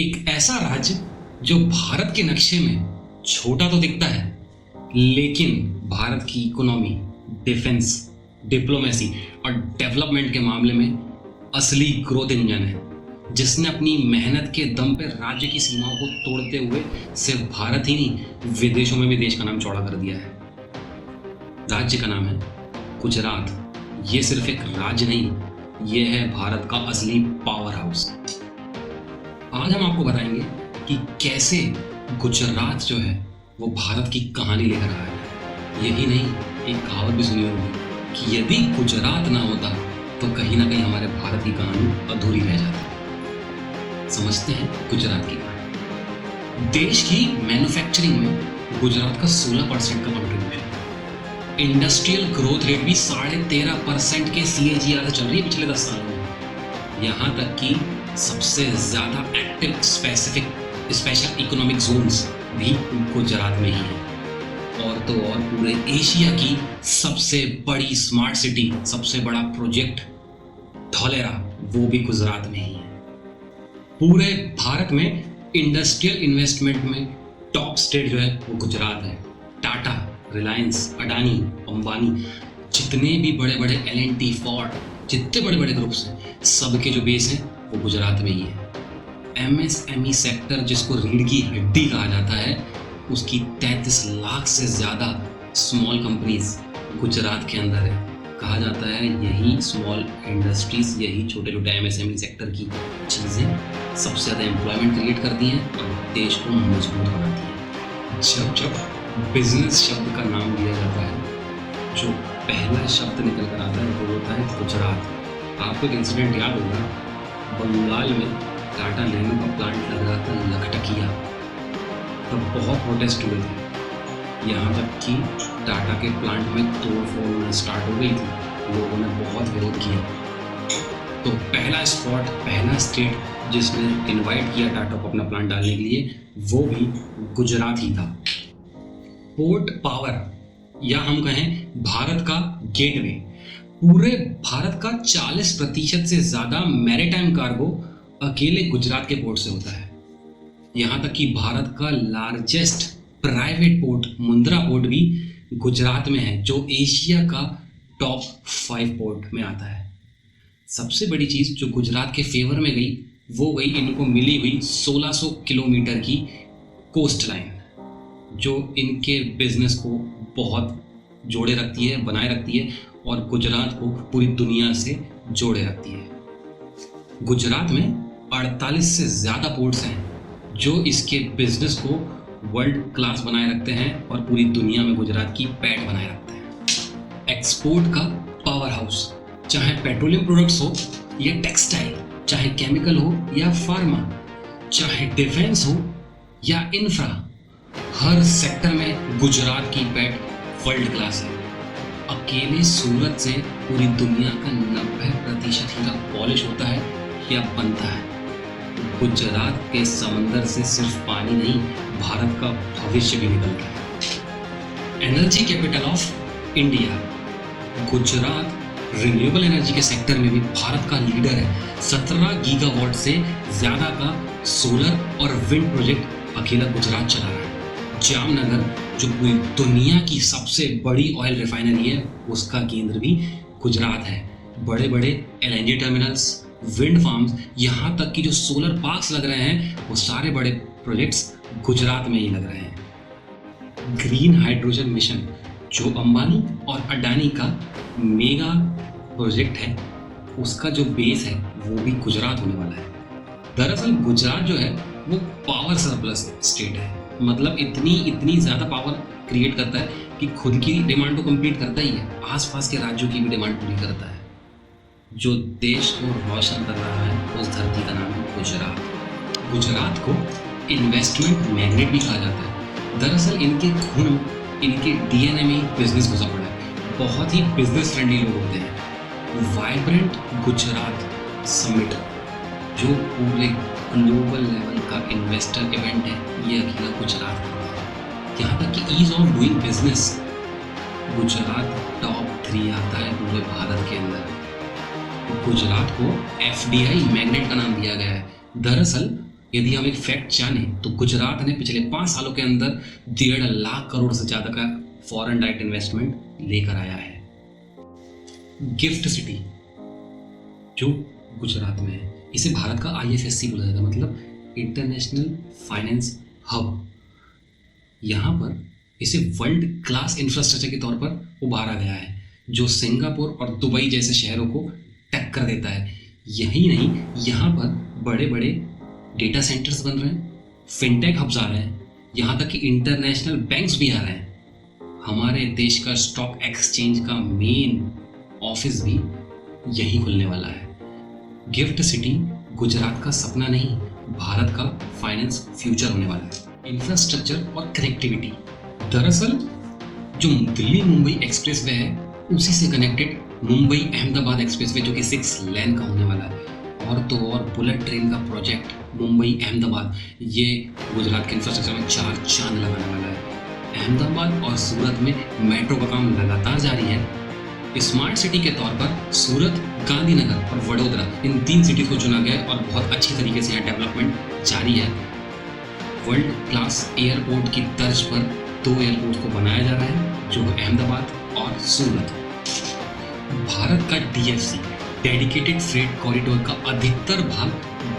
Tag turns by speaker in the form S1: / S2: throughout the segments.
S1: एक ऐसा राज्य जो भारत के नक्शे में छोटा तो दिखता है, लेकिन भारत की इकोनॉमी, डिफेंस, डिप्लोमेसी और डेवलपमेंट के मामले में असली ग्रोथ इंजन है, जिसने अपनी मेहनत के दम पर राज्य की सीमाओं को तोड़ते हुए सिर्फ भारत ही नहीं, विदेशों में भी देश का नाम चौड़ा कर दिया है। राज्य का नाम है गुजरात। ये सिर्फ एक राज्य नहीं, ये है भारत का असली पावर हाउस। आज हम आपको बताएंगे कि कैसे गुजरात जो है वो भारत की कहानी लेकर आया है। यही नहीं, एक कहावत भी सुनी होगी कि यदि गुजरात ना होता तो कहीं ना कहीं हमारे भारत की कहानी अधूरी रह जाती। समझते हैं गुजरात की कहानी। देश की मैन्युफैक्चरिंग में गुजरात का 16% का कंट्रीब्यूशन, इंडस्ट्रियल ग्रोथ रेट भी 13.5% के CAGR से चल रही है पिछले 10 सालों में। यहाँ तक कि सबसे ज्यादा एक्टिव स्पेशल इकोनॉमिक जोन्स भी गुजरात में ही है। और तो और पूरे एशिया की सबसे बड़ी स्मार्ट सिटी, सबसे बड़ा प्रोजेक्ट धौलेरा, वो भी गुजरात में ही है। पूरे भारत में इंडस्ट्रियल इन्वेस्टमेंट में टॉप स्टेट जो है वो गुजरात है। टाटा, रिलायंस, अडानी, अंबानी, जितने भी बड़े बड़े L&T, फोर्ड, जितने बड़े बड़े ग्रुप्स हैं, सबके जो बेस है वो गुजरात में ही है। MSME सेक्टर, जिसको रीढ़ की हड्डी कहा जाता है, उसकी 33 लाख से ज़्यादा स्मॉल कंपनीज गुजरात के अंदर है। कहा जाता है यही स्मॉल इंडस्ट्रीज, यही छोटे छोटे MSME सेक्टर की चीज़ें सबसे ज़्यादा एम्प्लॉयमेंट क्रिएट करती हैं और देश को मजबूत बनाती हैं। जब बिजनेस शब्द का नाम लिया जाता है, जो पहला शब्द निकल कर आता है वो होता है गुजरात। आपको एक इंसिडेंट याद होगा, बंगाल में टाटा नैनो का प्लांट लग रहा था लखटकिया, तब बहुत प्रोटेस्ट हुए थे। यहाँ तक कि टाटा के प्लांट में तोड़फोड़ होना स्टार्ट हो गई थी, लोगों ने बहुत विरोध किया। तो पहला स्पॉट, पहला स्टेट जिसने इनवाइट किया टाटा को अपना प्लांट डालने के लिए, वो भी गुजरात ही था। पोर्ट पावर, या हम कहें भारत का गेटवे, पूरे भारत का 40% से ज्यादा मैरीटाइम कार्गो अकेले गुजरात के पोर्ट से होता है। यहाँ तक कि भारत का largest private port Mundra port भी गुजरात में है, जो एशिया का टॉप 5 पोर्ट में आता है। सबसे बड़ी चीज़ जो गुजरात के फेवर में गई, वो गई इनको मिली हुई 1600 किलोमीटर की कोस्ट लाइन, जो इनके बिजनेस को बहुत जोड़े रखती है, बनाए रखती है और गुजरात को पूरी दुनिया से जोड़े रखती है। गुजरात में 48 से ज़्यादा पोर्ट्स हैं जो इसके बिजनेस को वर्ल्ड क्लास बनाए रखते हैं और पूरी दुनिया में गुजरात की पैठ बनाए रखते हैं। एक्सपोर्ट का पावर हाउस, चाहे पेट्रोलियम प्रोडक्ट्स हो या टेक्सटाइल, चाहे केमिकल हो या फार्मा, चाहे डिफेंस हो या इंफ्रा, हर सेक्टर में गुजरात की पैठ वर्ल्ड क्लास है। अकेले सूरत से पूरी दुनिया का 90% हीरा पॉलिश होता है या बनता है। गुजरात के समंदर से सिर्फ पानी नहीं, भारत का भविष्य भी निकलता है। Energy capital of India, Gujarat renewable energy के सेक्टर में भी भारत का लीडर है। 17 गीगावाट से ज़्यादा का सोलर और विंड प्रोजेक्ट अकेला गुजरात चला रहा है। जामनगर, जो पूरी दुनिया की सबसे बड़ी ऑयल रिफाइनरी है, उसका केंद्र भी गुजरात है। बड़े बड़े LNG टर्मिनल्स, विंड फार्म्स, यहाँ तक कि जो सोलर पार्क्स लग रहे हैं, वो सारे बड़े प्रोजेक्ट्स गुजरात में ही लग रहे हैं। ग्रीन हाइड्रोजन मिशन, जो अंबानी और अडानी का मेगा प्रोजेक्ट है, उसका जो बेस है वो भी गुजरात होने वाला है। दरअसल गुजरात जो है वो पावर सरप्लस स्टेट है, मतलब इतनी ज़्यादा पावर क्रिएट करता है कि खुद की डिमांड तो कंप्लीट करता ही है, आसपास के राज्यों की भी डिमांड पूरी करता है। जो देश को रोशन कर रहा है उस धरती का नाम है गुजरात। गुजरात को इन्वेस्टमेंट मैग्नेट भी कहा जाता है। दरअसल इनके खून, इनके DNA में बिजनेस घुसा पड़ा है। बहुत ही बिजनेस फ्रेंडली लोग होते हैं। वाइब्रेंट गुजरात समिट, जो पूरे ग्लोबल लेवल का इन्वेस्टर इवेंट है, ये अकेला गुजरात करता है। यहाँ तक कि ease of doing business, Gujarat top 3 आता है पूरे भारत के अंदर। गुजरात को FDI मैग्नेट का नाम दिया गया है। दरअसल यदि हम एक फैक्ट जाने तो गुजरात ने पिछले 5 सालों के अंदर 1.5 लाख करोड़ से ज़्यादा का फॉरेन डायरेक्ट इन्वेस्टमेंट लेकर आया है। गिफ्ट सिटी जो गुजरात में है, इसे भारत का IFSC बोला जाता है, मतलब इंटरनेशनल फाइनेंस हब। यहाँ पर इसे वर्ल्ड क्लास इंफ्रास्ट्रक्चर के तौर पर उभारा गया है, जो सिंगापुर और दुबई जैसे शहरों को टक्कर देता है। यही नहीं, यहाँ पर बड़े बड़े डेटा सेंटर्स बन रहे हैं, फिनटेक हब्स आ रहे हैं, यहाँ तक कि इंटरनेशनल बैंक्स भी आ रहे हैं। हमारे देश का स्टॉक एक्सचेंज का मेन ऑफिस भी यही खुलने वाला है। गिफ्ट सिटी गुजरात का सपना नहीं, भारत का फाइनेंस फ्यूचर होने वाला है। इंफ्रास्ट्रक्चर और कनेक्टिविटी, दरअसल जो दिल्ली मुंबई एक्सप्रेसवे है उसी से कनेक्टेड मुंबई अहमदाबाद एक्सप्रेसवे, जो कि 6 लेन का होने वाला है, और तो और बुलेट ट्रेन का प्रोजेक्ट मुंबई अहमदाबाद, ये गुजरात के इंफ्रास्ट्रक्चर में 4 चांद लगाने वाला है। अहमदाबाद और सूरत में मेट्रो का काम लगातार जारी है। स्मार्ट सिटी के तौर पर सूरत, गांधीनगर और वडोदरा, इन 3 सिटीज को चुना गया और बहुत अच्छी तरीके से यहाँ डेवलपमेंट जारी है। वर्ल्ड क्लास एयरपोर्ट की तर्ज पर 2 एयरपोर्ट को बनाया जा रहा है, जो अहमदाबाद और सूरत। भारत का DFC, डेडिकेटेड फ्रेट कॉरिडोर का अधिकतर भाग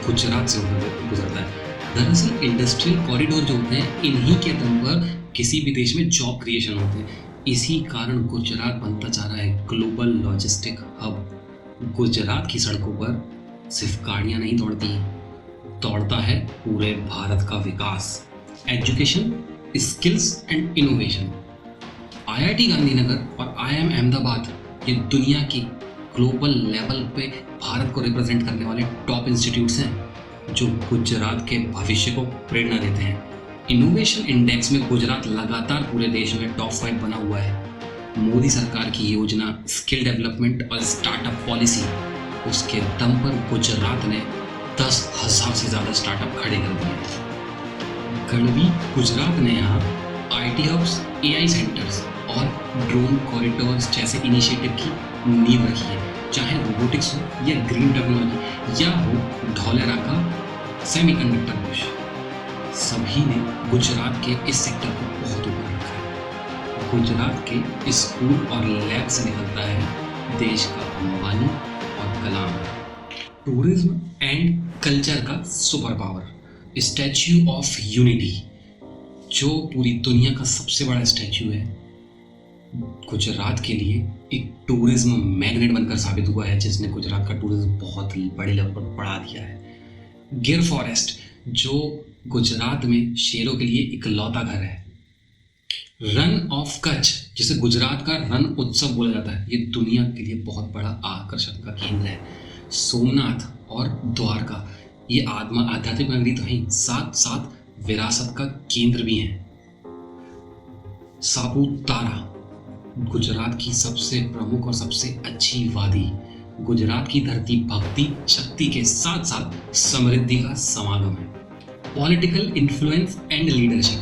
S1: गुजरात से गुजरता है। दरअसल इंडस्ट्रियल कॉरिडोर जो होते हैं, इन्हीं के दम पर किसी भी देश में जॉब क्रिएशन होते हैं। इसी कारण गुजरात बनता जा रहा है ग्लोबल लॉजिस्टिक हब। गुजरात की सड़कों पर सिर्फ गाड़ियां नहीं दौड़ती, दौड़ता है पूरे भारत का विकास, education, skills and innovation. IIT Gandhinagar और IIM अहमदाबाद ये दुनिया की ग्लोबल लेवल पे भारत को रिप्रेजेंट करने वाले टॉप इंस्टीट्यूट्स हैं, जो गुजरात के भविष्य को प्रेरणा देते हैं। इनोवेशन इंडेक्स में गुजरात लगातार पूरे देश में टॉप 5 बना हुआ है। मोदी सरकार की योजना, स्किल डेवलपमेंट और स्टार्टअप पॉलिसी, उसके दम पर गुजरात ने 10,000 से ज़्यादा स्टार्टअप खड़े कर दिए। गढ़वी गुजरात ने यहाँ IT हब्स, AI सेंटर्स और ड्रोन कॉरिडोर्स जैसे इनिशिएटिव की नींव रखी है। चाहे रोबोटिक्स हो या ग्रीन टेक्नोलॉजी, या हो धौलेरा का सेमीकंडक्टर पुश, सभी ने गुजरात के इस सेक्टर को बहुत ऊपर रखा है। गुजरात के स्कूल और लैब से निकलता है देश का अंबानी और कलाम। टूरिज्म एंड कल्चर का super power, statue of unity, जो पूरी दुनिया का सबसे बड़ा स्टैच्यू है, गुजरात के लिए एक टूरिज्म मैग्नेट बनकर साबित हुआ है, जिसने गुजरात का टूरिज्म बहुत बड़े लेवल पर बढ़ा दिया है। गिर फॉरेस्ट, जो गुजरात में शेरों के लिए इकलौता घर है। रन ऑफ कच्छ, जिसे गुजरात का रण उत्सव बोला जाता है, ये दुनिया के लिए बहुत बड़ा आकर्षण का केंद्र है। सोमनाथ और द्वारका, ये आध्यात्मिक नगरी तो है, साथ साथ विरासत का केंद्र भी है। सापुतारा, गुजरात की सबसे प्रमुख और सबसे अच्छी वादी। गुजरात की धरती भक्ति, शक्ति के साथ साथ समृद्धि का समागम है। पॉलिटिकल इन्फ्लुएंस एंड लीडरशिप,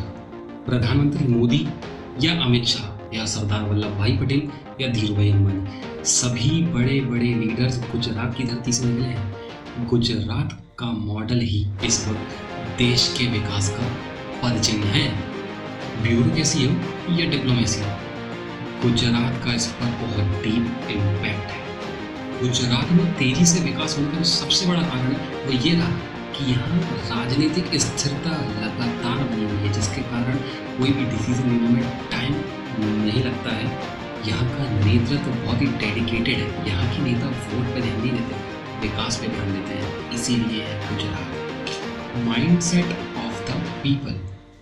S1: प्रधानमंत्री मोदी या अमित शाह या सरदार वल्लभ भाई पटेल या धीरूभाई अंबानी, सभी बड़े बड़े लीडर्स गुजरात की धरती से निकले हैं। गुजरात का मॉडल ही इस वक्त देश के विकास का पदचिन्ह है। ब्यूरोक्रेसी हो या डिप्लोमेसी हो, गुजरात का इस पर बहुत डीप इम्पैक्ट है। गुजरात में तेजी से विकास होने का सबसे बड़ा कारण वो ये रहा कि यहाँ राजनीतिक स्थिरता लगातार बनी हुई है, जिसके कारण कोई भी डिसीजन लेने में टाइम नहीं लगता है। यहाँ का नेतृत्व बहुत ही डेडिकेटेड है। यहाँ के नेता वोट पे ध्यान नहीं देते, विकास पे ध्यान देते हैं, इसीलिए है Gujarat. Mindset of the people,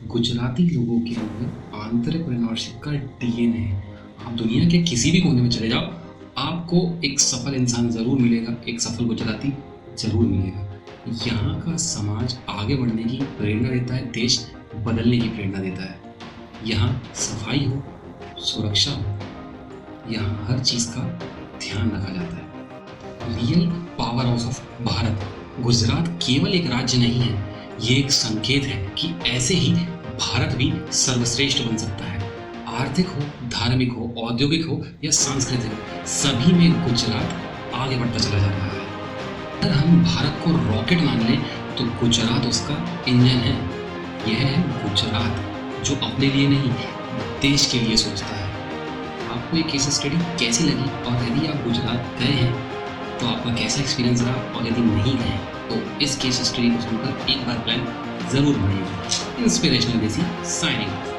S1: Gujarati लोगों के अंदर एंटरप्रेन्योरशिप का DNA है। आप दुनिया के किसी भी कोने में चले जाओ, आपको एक सफल इंसान ज़रूर मिलेगा, एक सफल गुजराती ज़रूर मिलेगा। यहाँ का समाज आगे बढ़ने की प्रेरणा देता है, देश बदलने की प्रेरणा देता है। यहाँ सफाई हो, सुरक्षा हो, यहाँ हर चीज़ का ध्यान रखा जाता है। Real power house of Bharat, Gujarat केवल एक राज्य नहीं है, ये एक संकेत है कि ऐसे ही भारत भी सर्वश्रेष्ठ बन सकता है। आर्थिक हो, धार्मिक हो, औद्योगिक हो या सांस्कृतिक हो, सभी में गुजरात आगे बढ़ता चला जा रहा है। अगर हम भारत को रॉकेट मान लें तो गुजरात उसका इंजन है। यह है गुजरात जो अपने लिए नहीं देश के लिए सोचता है। आपको ये केस स्टडी कैसी लगी, और यदि आप गुजरात गए हैं तो आपका कैसा एक्सपीरियंस रहा, और यदि नहीं गए तो इस केस स्टडी को सुनकर एक बार प्लान ज़रूर बनाइएगा। इंस्पिरेशनल देसी साइनिंग।